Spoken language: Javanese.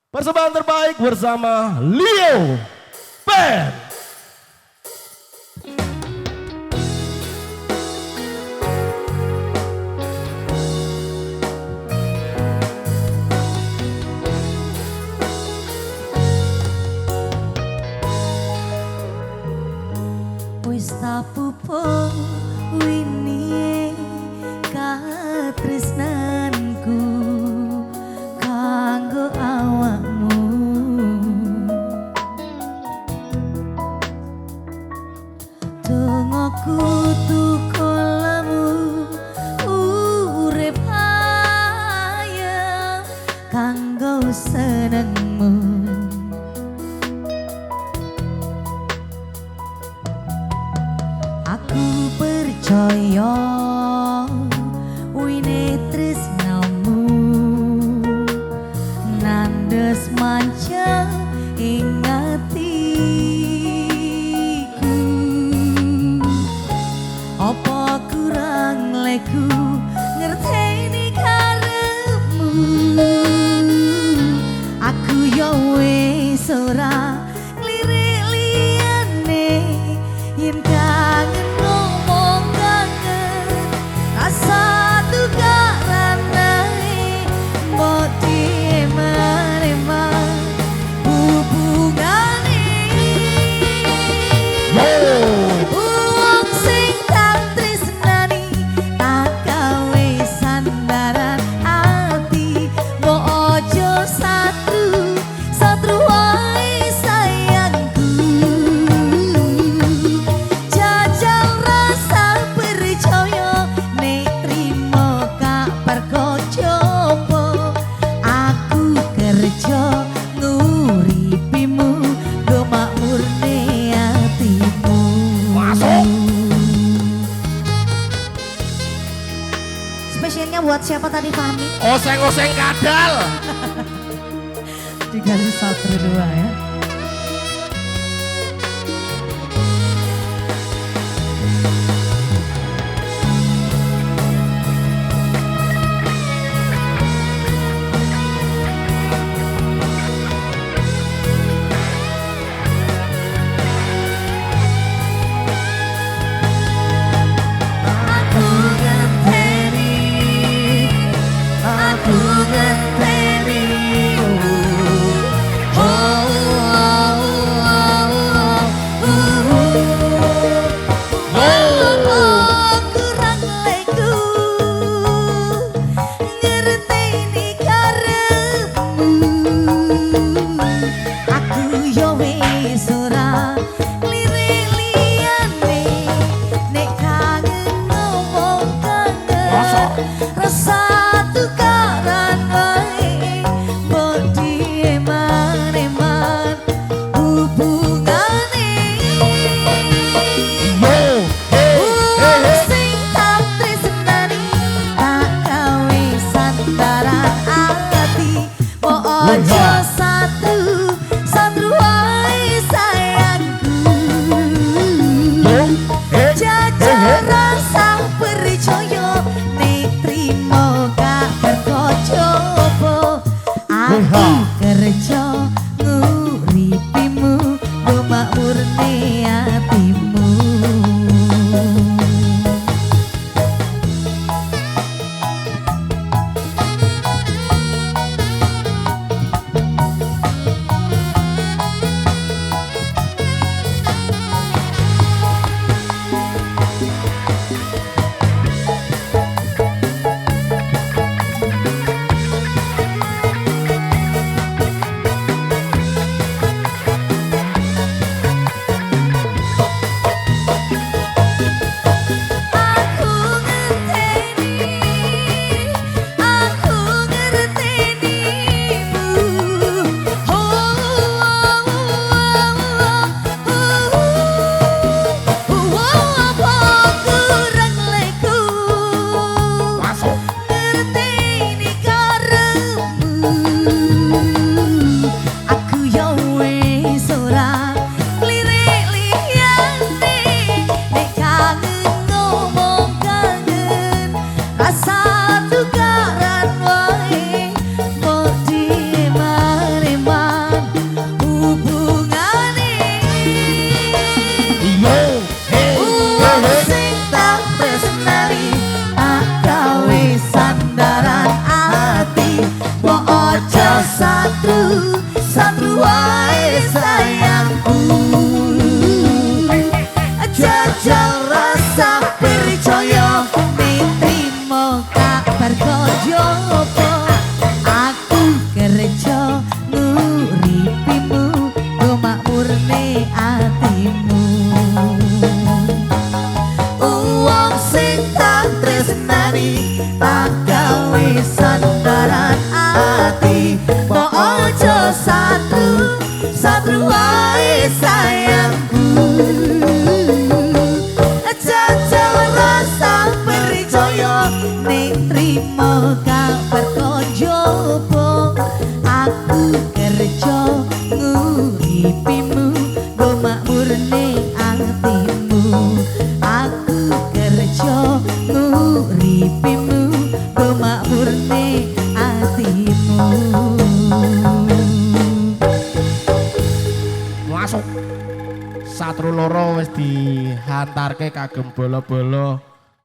Persembahan terbaik bersama Leo Band. Wis tapupo wingi katresnanku kanggo awakmu. Dongoku tukolamu urip ayem kanggo senengmu. Aku percaya wine tresnamu nandes manca ing atiku. Apa kurang leku ngerteni karepmu. Aku yo wis ora nglirik liyane yen kangen ngomong kangen rasa tukaran nae mbok dieman-eman hubungane. Wong sing tak tresnani tak gawe sandaran ati mbok ojo satru wae sayangku. Jajal rasa percaya nek trimo kabar kocopo aku kerja nguripimu go makmurne atimu. Masuk. Spesialnya buat siapa tadi Fahmi? Oseng-oseng kadal. 3 1 2 ya. Aku ngenteni, aku ngenteni. Oh, oh, oh, oh, kurang leku ngerteni karepmu. Aku yo wis ora nglirik liyane nek kangen ngomong kangen rasa tukaran wae mbok dieman-eman hubungane. Wong sing tak tresnani tak gawe sandaran ati mbok ojo satru wae sayangku. Jajal rasa percaya nek trimo kabar kocopo aku kerja nguripimu go makmurne atimu. ning atimu aku kerja nguripimu go makmur ning atimu Masuk. Satru loro wis dihantarke kagem bola-bola